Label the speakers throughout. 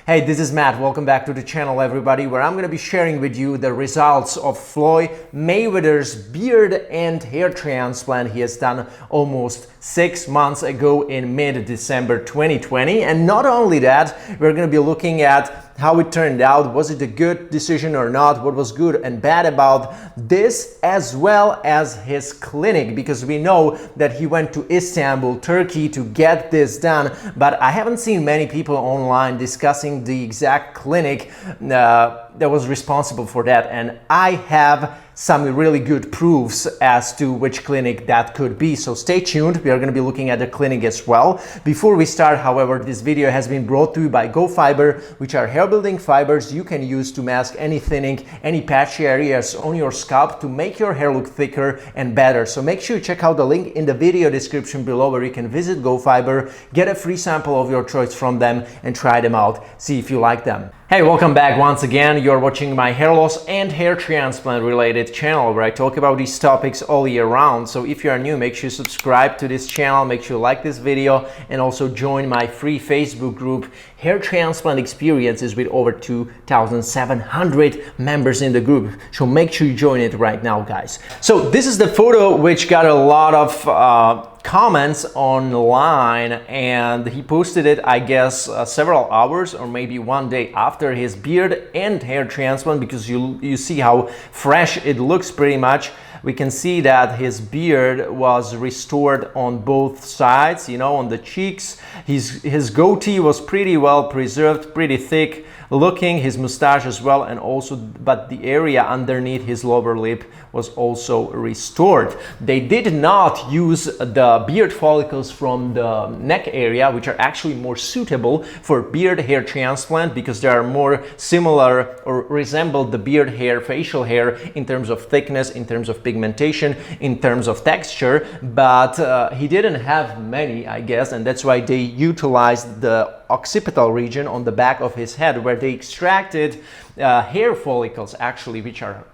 Speaker 1: Hey, this is Matt. Welcome back to the channel, everybody, where I'm going to be sharing with you the results of Floyd Mayweather's beard and hair transplant he has done almost 6 months ago in mid-December 2020. And not only that, we're going to be looking at how it turned out. Was it a good decision or not? What was good and bad about this, as well as his clinic, because we know that he went to Istanbul, Turkey to get this done, but I haven't seen many people online discussing the exact clinic that was responsible for that, and I have some really good proofs as to which clinic that could be. So stay tuned. We are going to be looking at the clinic as well. Before we start, however, this video has been brought to you by GoFiber, which are hair building fibers you can use to mask any thinning, any patchy areas on your scalp to make your hair look thicker and better. So make sure you check out the link in the video description below where you can visit GoFiber, get a free sample of your choice from them and try them out. See if you like them. Hey, welcome back once again. You're watching my hair loss and hair transplant related channel where I talk about these topics all year round. So if you are new, make sure you subscribe to this channel, make sure you like this video, and also join my free Facebook group, Hair Transplant Experiences, with over 2,700 members in the group. So make sure you join it right now, guys. So this is the photo which got a lot of comments online, and he posted it, I guess, several hours or maybe one day after his beard and hair transplant, because you see how fresh it looks pretty much. We can see that his beard was restored on both sides, you know, on the cheeks. His goatee was pretty well preserved, pretty thick looking, his mustache as well, and also, but the area underneath his lower lip was also restored. They did not use the beard follicles from the neck area, which are actually more suitable for beard hair transplant because they are more similar or resemble the beard hair, facial hair, in terms of thickness, in terms of pigmentation, in terms of texture, but he didn't have many, I guess, and that's why they utilized the occipital region on the back of his head, where they extracted hair follicles actually, which are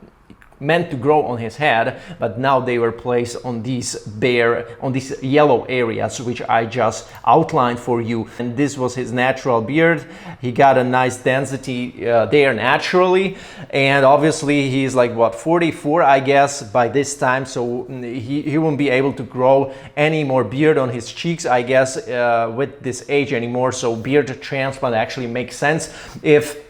Speaker 1: meant to grow on his head, but now they were placed on these yellow areas which I just outlined for you. And this was his natural beard. He got a nice density there naturally, and obviously he's like, what, 44 I guess by this time, so he won't be able to grow any more beard on his cheeks, I guess, with this age anymore. So beard transplant actually makes sense if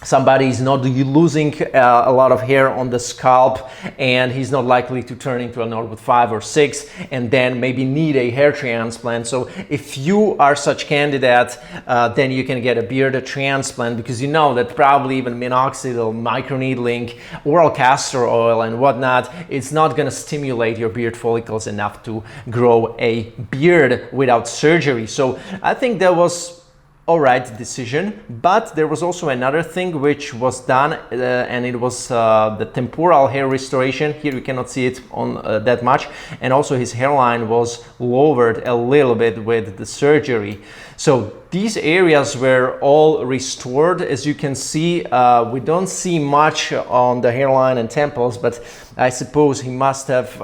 Speaker 1: somebody is not losing a lot of hair on the scalp, and he's not likely to turn into a Norwood 5 or 6 and then maybe need a hair transplant. So if you are such candidate, then you can get a beard transplant, because you know that probably even minoxidil, microneedling, oral castor oil and whatnot, it's not going to stimulate your beard follicles enough to grow a beard without surgery. So I think that was all right decision, but there was also another thing which was done, and it was the temporal hair restoration. Here you cannot see it on that much, and also his hairline was lowered a little bit with the surgery. So these areas were all restored. As you can see, we don't see much on the hairline and temples, but I suppose he must have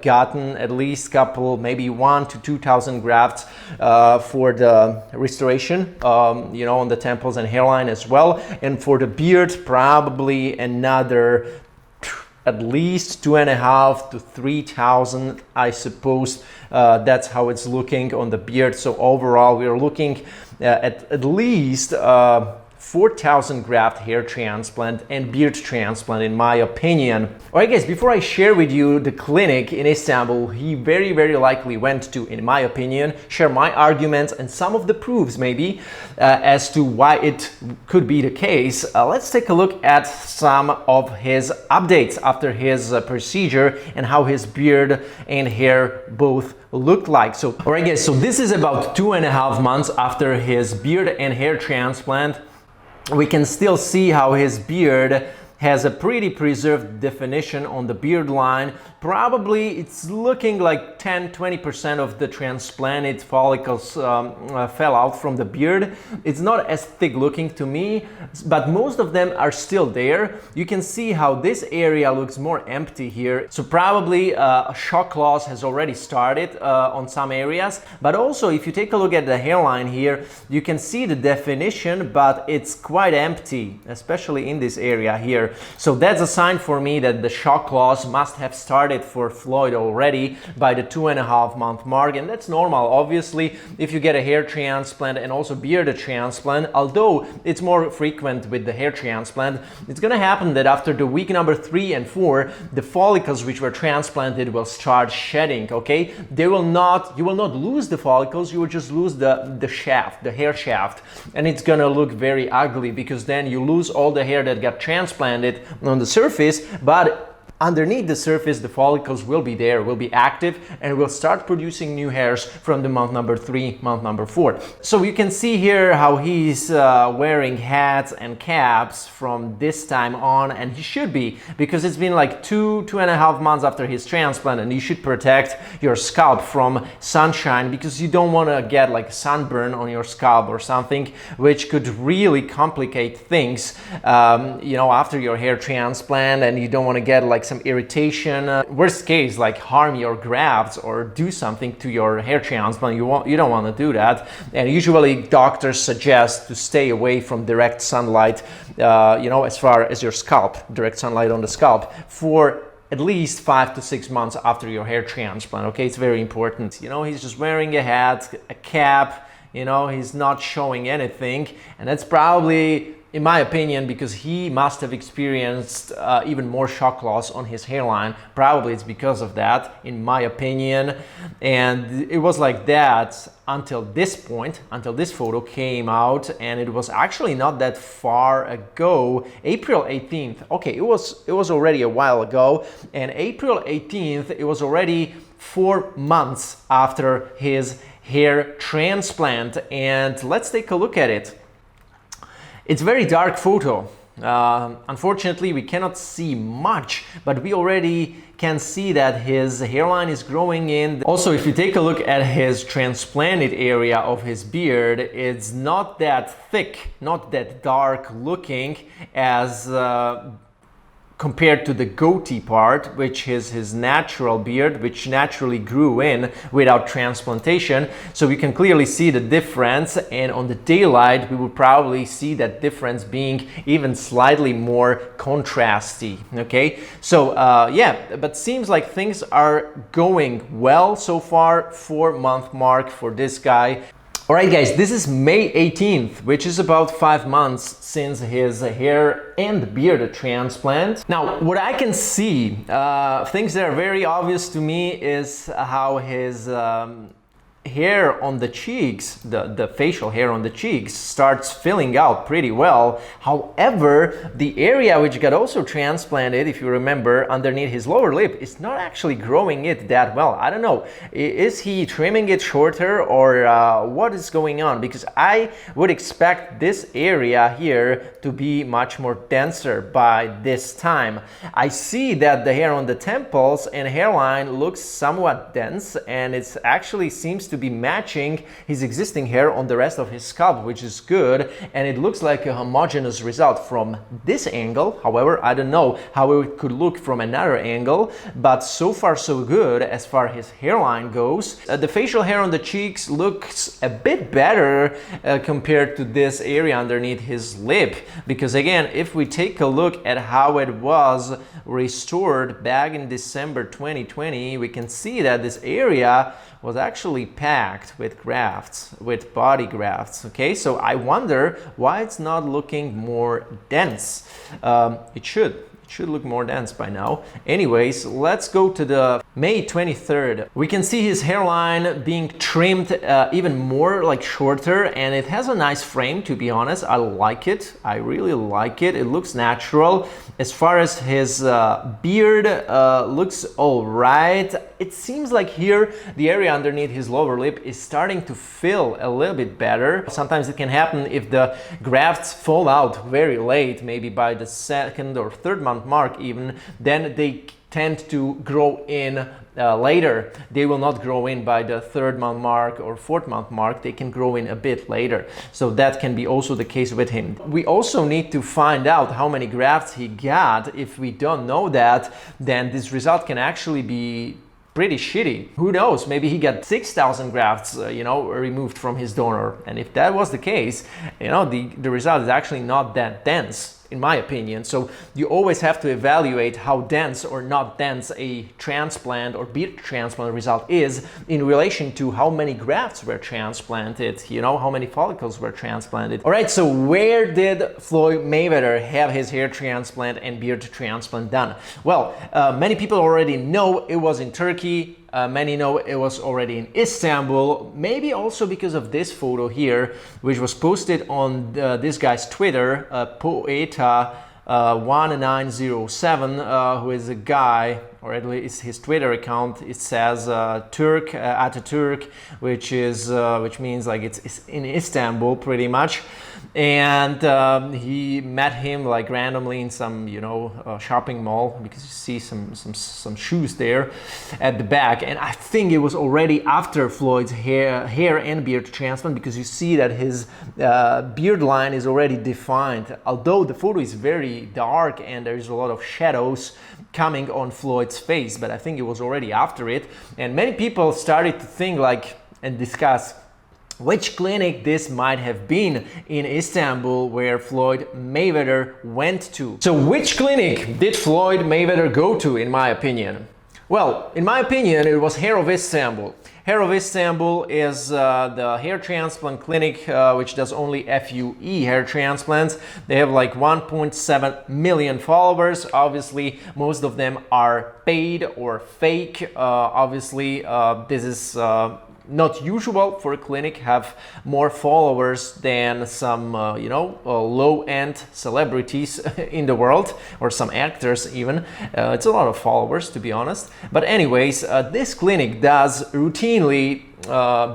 Speaker 1: gotten at least couple, maybe 1,000 to 2,000 grafts for the restoration, you know, on the temples and hairline as well. And for the beard, probably another at least 2,500 to 3,000, I suppose. That's how it's looking on the beard. So overall, we're looking at least 4,000 graft hair transplant and beard transplant, in my opinion. Alright guys, before I share with you the clinic in Istanbul he very likely went to, in my opinion, share my arguments and some of the proofs maybe as to why it could be the case, let's take a look at some of his updates after his procedure and how his beard and hair both looked like. So alright guys, so this is about 2.5 months after his beard and hair transplant. We can still see how his beard has a pretty preserved definition on the beard line. Probably it's looking like 10-20% of the transplanted follicles fell out from the beard. It's not as thick looking to me, but most of them are still there. You can see how this area looks more empty here. So probably a shock loss has already started on some areas. But also, if you take a look at the hairline here, you can see the definition, but it's quite empty, especially in this area here. So that's a sign for me that the shock loss must have started for Floyd already by the 2.5-month mark, and that's normal. Obviously, if you get a hair transplant and also beard transplant, although it's more frequent with the hair transplant, it's gonna happen that after the week number 3 and 4, the follicles which were transplanted will start shedding. Okay, you will not lose the follicles, you will just lose the shaft, the hair shaft, and it's gonna look very ugly, because then you lose all the hair that got transplanted on the surface, but underneath the surface, the follicles will be there, will be active, and will start producing new hairs from the month number 3, month number 4. So you can see here how he's wearing hats and caps from this time on, and he should be, because it's been like 2.5 months after his transplant, and you should protect your scalp from sunshine, because you don't want to get like sunburn on your scalp or something, which could really complicate things, you know, after your hair transplant, and you don't want to get like some irritation, worst case, like harm your grafts or do something to your hair transplant. You don't want to do that, and usually doctors suggest to stay away from direct sunlight, you know, as far as your scalp, direct sunlight on the scalp, for at least 5 to 6 months after your hair transplant. Okay, it's very important. You know, he's just wearing a hat, a cap, you know, he's not showing anything, and that's probably, in my opinion, because he must have experienced even more shock loss on his hairline. Probably it's because of that, in my opinion. And it was like that until this point, until this photo came out, and it was actually not that far ago, April 18th. Okay, it was already a while ago, and April 18th, it was already 4 months after his hair transplant. And let's take a look at it. It's a very dark photo. Unfortunately, we cannot see much, but we already can see that his hairline is growing in. Also, if you take a look at his transplanted area of his beard, it's not that thick, not that dark looking as compared to the goatee part, which is his natural beard, which naturally grew in without transplantation. So we can clearly see the difference, and on the daylight we would probably see that difference being even slightly more contrasty. Okay, so yeah, but seems like things are going well so far. 4-month mark for this guy. Alright guys, this is May 18th, which is about 5 months since his hair and beard transplant. Now, what I can see, things that are very obvious to me, is how his hair on the cheeks, the facial hair on the cheeks, starts filling out pretty well. However, the area which got also transplanted, if you remember, underneath his lower lip, is not actually growing it that well. I don't know, is he trimming it shorter, or what is going on? Because I would expect this area here to be much more denser by this time. I see that the hair on the temples and hairline looks somewhat dense, and it actually seems to be matching his existing hair on the rest of his scalp, which is good, and it looks like a homogeneous result from this angle. However, I don't know how it could look from another angle, but so far so good as far as his hairline goes. The facial hair on the cheeks looks a bit better compared to this area underneath his lip, because again, if we take a look at how it was restored back in December 2020, we can see that this area was actually packed with grafts, with body grafts. Okay, so I wonder why it's not looking more dense. It should look more dense by now. Anyways, let's go to the May 23rd. We can see his hairline being trimmed even more, like shorter, and it has a nice frame, to be honest. I like it. I really like it. It looks natural. As far as his beard looks all right. It seems like here the area underneath his lower lip is starting to fill a little bit better. Sometimes it can happen if the grafts fall out very late, maybe by the 2nd or 3rd month mark even, then they tend to grow in later. They will not grow in by the 3rd month mark or 4th month mark. They can grow in a bit later. So that can be also the case with him. We also need to find out how many grafts he got. If we don't know that, then this result can actually be pretty shitty. Who knows? Maybe he got 6,000 grafts, removed from his donor. And if that was the case, the result is actually not that dense, in my opinion. So you always have to evaluate how dense or not dense a transplant or beard transplant result is in relation to how many grafts were transplanted, how many follicles were transplanted. All right, so where did Floyd Mayweather have his hair transplant and beard transplant done? Well, many people already know it was in Turkey. Many know it was already in Istanbul, maybe also because of this photo here, which was posted on this guy's Twitter, Poeta1907, who is a guy, or at least his Twitter account. It says Turk, Ataturk, which means like it's in Istanbul pretty much. And he met him like randomly in some shopping mall, because you see some shoes there at the back. And I think it was already after Floyd's hair and beard transplant, because you see that his beard line is already defined, although the photo is very dark and there's a lot of shadows coming on Floyd's face. But I think it was already after it, and many people started to think and discuss which clinic this might have been in Istanbul where Floyd Mayweather went to. So which clinic did Floyd Mayweather go to, in my opinion? Well, in my opinion, it was Hair of Istanbul. Hair of Istanbul is the hair transplant clinic which does only FUE hair transplants. They have like 1.7 million followers. Obviously, most of them are paid or fake. Obviously, this is not usual for a clinic have more followers than some low-end celebrities in the world, or some actors even. It's a lot of followers, to be honest. But anyways, this clinic does routinely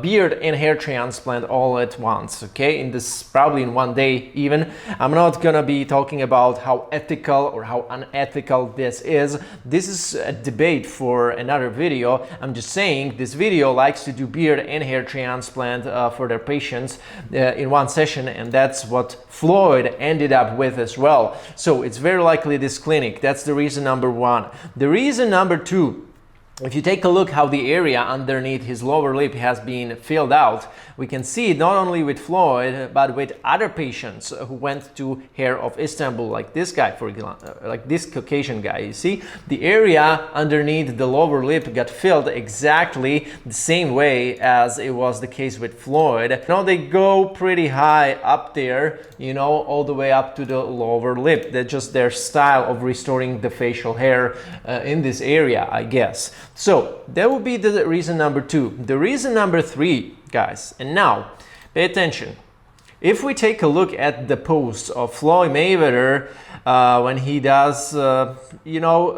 Speaker 1: beard and hair transplant all at once, okay, probably in one day even. I'm not gonna be talking about how ethical or how unethical this is. This is a debate for another video. I'm just saying this video likes to do beard and hair transplant for their patients in one session, and that's what Floyd ended up with as well. So it's very likely this clinic. That's the reason number one. The reason number two, if you take a look how the area underneath his lower lip has been filled out, we can see it not only with Floyd, but with other patients who went to Hair of Istanbul, like this guy, for example, like this Caucasian guy. You see, the area underneath the lower lip got filled exactly the same way as it was the case with Floyd. They go pretty high up there, all the way up to the lower lip. That's just their style of restoring the facial hair in this area, I guess. So that would be the reason number two. The reason number three, guys, and now pay attention. If we take a look at the posts of Floyd Mayweather when he does,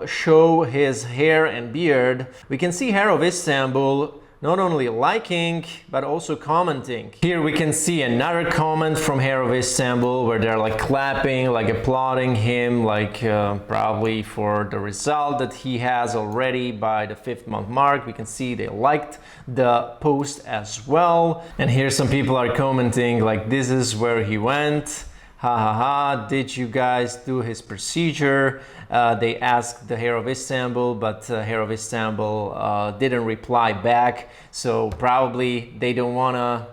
Speaker 1: show his hair and beard, we can see Hair of Istanbul not only liking, but also commenting. Here we can see another comment from Hair of Istanbul where they're like clapping, like applauding him, like probably for the result that he has already by the 5th month mark. We can see they liked the post as well. And here some people are commenting like, this is where he went. Ha ha ha, did you guys do his procedure? They asked the Hair of Istanbul, but Hair of Istanbul didn't reply back. So probably they don't wanna,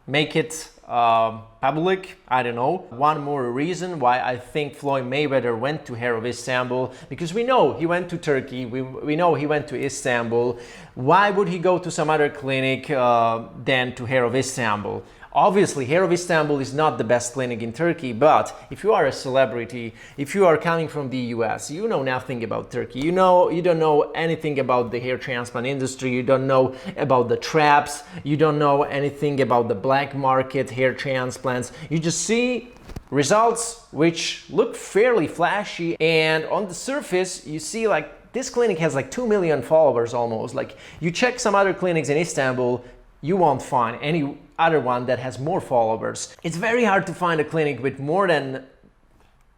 Speaker 1: make it public. I don't know. One more reason why I think Floyd Mayweather went to Hair of Istanbul, because we know he went to Turkey, we know he went to Istanbul. Why would he go to some other clinic than to Hair of Istanbul? Obviously, Hair of Istanbul is not the best clinic in Turkey, but if you are a celebrity, if you are coming from the US, you know nothing about Turkey. You don't know anything about the hair transplant industry, you don't know about the traps, you don't know anything about the black market hair transplants. You just see results which look fairly flashy, and on the surface you see like this clinic has like 2 million followers almost. Like you check some other clinics in Istanbul, you won't find any other one that has more followers. It's very hard to find a clinic with more than,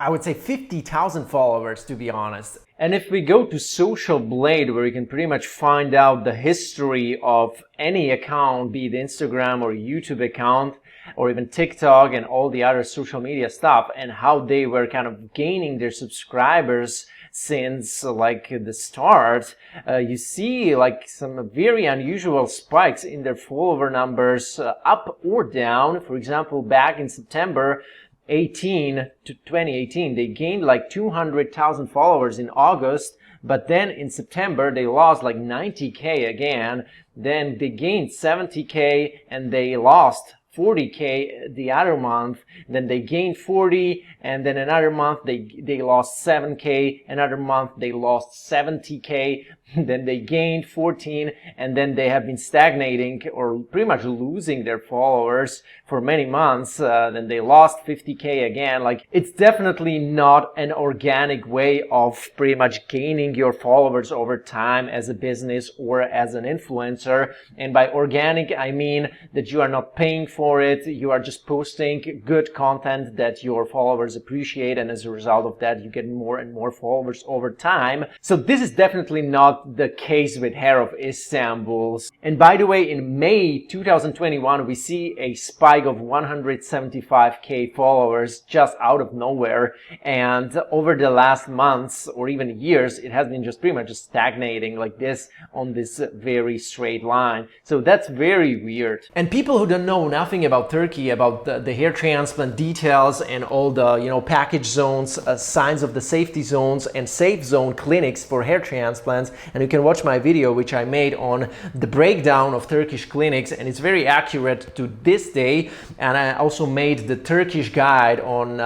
Speaker 1: I would say, 50,000 followers, to be honest. And if we go to Social Blade, where you can pretty much find out the history of any account, be it Instagram or YouTube account, or even TikTok and all the other social media stuff, and how they were kind of gaining their subscribers since like the start, you see like some very unusual spikes in their follower numbers, up or down. For example, back in September 18 to 2018, they gained like 200,000 followers in August, but then in September they lost like 90k again. Then they gained 70k and they lost 40k the other month. Then they gained 40, and then another month they lost 7k, another month they lost 70k, then they gained 14, and then they have been stagnating or pretty much losing their followers for many months. Then they lost 50k again. Like, it's definitely not an organic way of pretty much gaining your followers over time as a business or as an influencer. And by organic, I mean that you are not paying for it, you are just posting good content that your followers appreciate, and as a result of that you get more and more followers over time. So this is definitely not the case with Hair of Istanbul. And by the way, in May 2021 we see a spike of 175k followers just out of nowhere, and over the last months or even years it has been just pretty much just stagnating like this on this very straight line. So that's very weird. And people who don't know nothing about Turkey, about the hair transplant details and all the package zones, signs of the safety zones and safe zone clinics for hair transplants, and you can watch my video which I made on the breakdown of Turkish clinics, and it's very accurate to this day. And I also made the Turkish guide on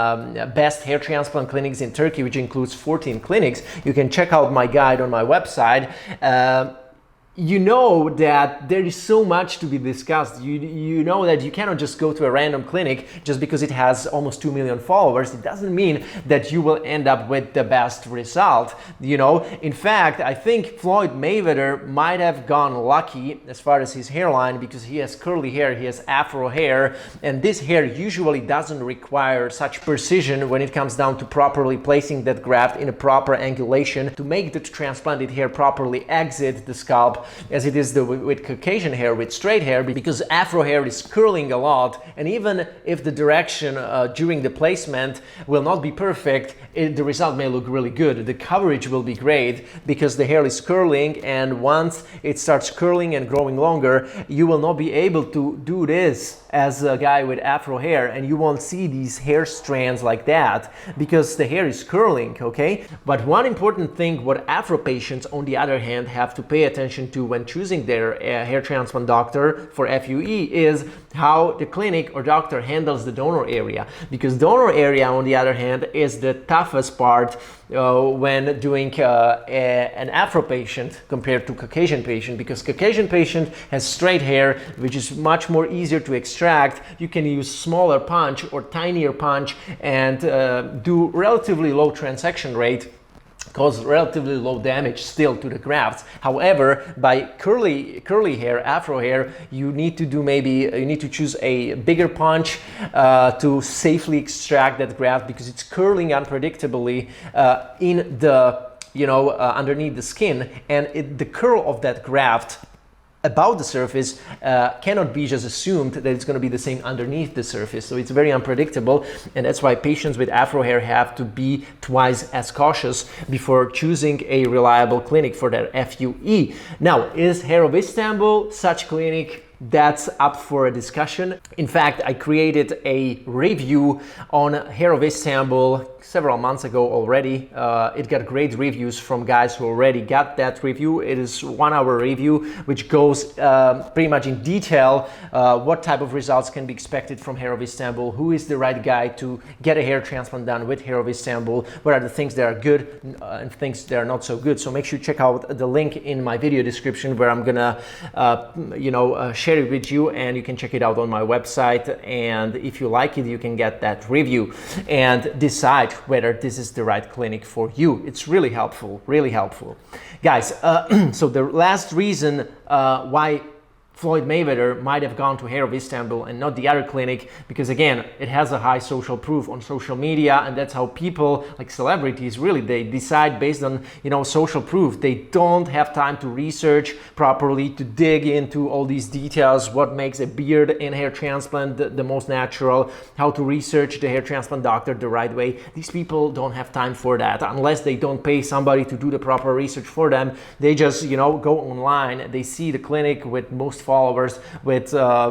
Speaker 1: best hair transplant clinics in Turkey, which includes 14 clinics. You can check out my guide on my website. You know that there is so much to be discussed. You know that you cannot just go to a random clinic just because it has almost 2 million followers. It doesn't mean that you will end up with the best result. In fact, I think Floyd Mayweather might have gone lucky as far as his hairline, because he has curly hair, he has afro hair, and this hair usually doesn't require such precision when it comes down to properly placing that graft in a proper angulation to make the transplanted hair properly exit the scalp, as it is with Caucasian hair, with straight hair, because afro hair is curling a lot, and even if the direction during the placement will not be perfect, the result may look really good. The coverage will be great because the hair is curling, and once it starts curling and growing longer, you will not be able to do this as a guy with afro hair, and you won't see these hair strands like that because the hair is curling, okay? But one important thing what afro patients on the other hand have to pay attention to when choosing their hair transplant doctor for FUE is how the clinic or doctor handles the donor area, because donor area on the other hand is the toughest part when doing an afro patient compared to Caucasian patient, because Caucasian patient has straight hair which is much more easier to extract. You can use smaller punch or tinier punch and do relatively low transaction rate, cause relatively low damage still to the grafts. However, by curly hair, afro hair, you need to choose a bigger punch to safely extract that graft, because it's curling unpredictably in the underneath the skin, and the curl of that graft about the surface cannot be just assumed that it's going to be the same underneath the surface. So it's very unpredictable, and that's why patients with afro hair have to be twice as cautious before choosing a reliable clinic for their FUE. Now, is Hair of Istanbul such clinic? that's up for a discussion. In fact, I created a review on Hair of Istanbul several months ago already. It got great reviews from guys who already got that review. It is 1 hour review which goes pretty much in detail what type of results can be expected from Hair of Istanbul, who is the right guy to get a hair transplant done with Hair of Istanbul, what are the things that are good and things that are not so good. So make sure you check out the link in my video description where I'm gonna share it with you, and you can check it out on my website, and if you like it you can get that review and decide whether this is the right clinic for you. It's really helpful, guys. So the last reason why Floyd Mayweather might have gone to Hair of Istanbul and not the other clinic, because again, it has a high social proof on social media, and that's how people, like celebrities, really, they decide based on, social proof. They don't have time to research properly, to dig into all these details, what makes a beard and hair transplant the most natural, how to research the hair transplant doctor the right way. These people don't have time for that unless they don't pay somebody to do the proper research for them. They just, go online, they see the clinic with most followers, with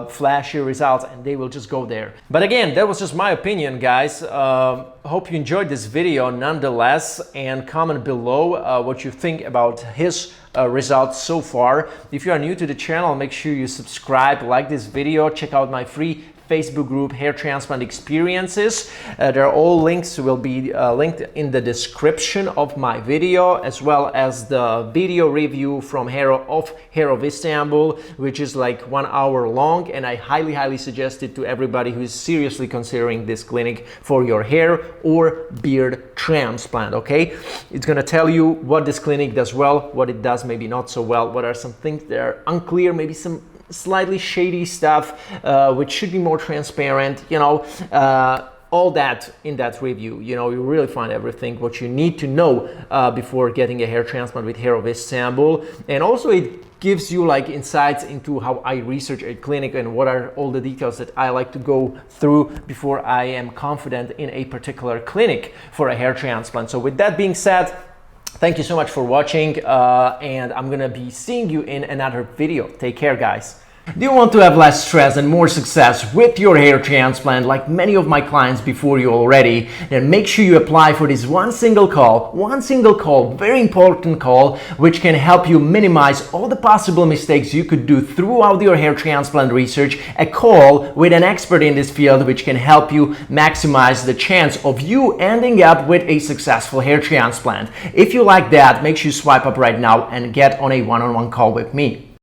Speaker 1: flashy results, and they will just go there. But again, that was just my opinion, guys. Hope you enjoyed this video nonetheless, and comment below what you think about his results so far. If you are new to the channel, make sure you subscribe, like this video, check out my free Facebook group, Hair Transplant Experiences. There are all links will be linked in the description of my video, as well as the video review from Hair of Istanbul, which is like 1 hour long, and I highly suggest it to everybody who is seriously considering this clinic for your hair or beard transplant. Okay, it's gonna tell you what this clinic does well, what it does maybe not so well, what are some things that are unclear, maybe some slightly shady stuff which should be more transparent, all that in that review. You really find everything what you need to know before getting a hair transplant with Hair of Istanbul. And also it gives you like insights into how I research a clinic and what are all the details that I like to go through before I am confident in a particular clinic for a hair transplant. So with that being said, thank you so much for watching, and I'm gonna be seeing you in another video. Take care, guys. Do you want to have less stress and more success with your hair transplant like many of my clients before you already? Then make sure you apply for this one single call, very important call, which can help you minimize all the possible mistakes you could do throughout your hair transplant research. A call with an expert in this field which can help you maximize the chance of you ending up with a successful hair transplant. If you like that, make sure you swipe up right now and get on a one-on-one call with me.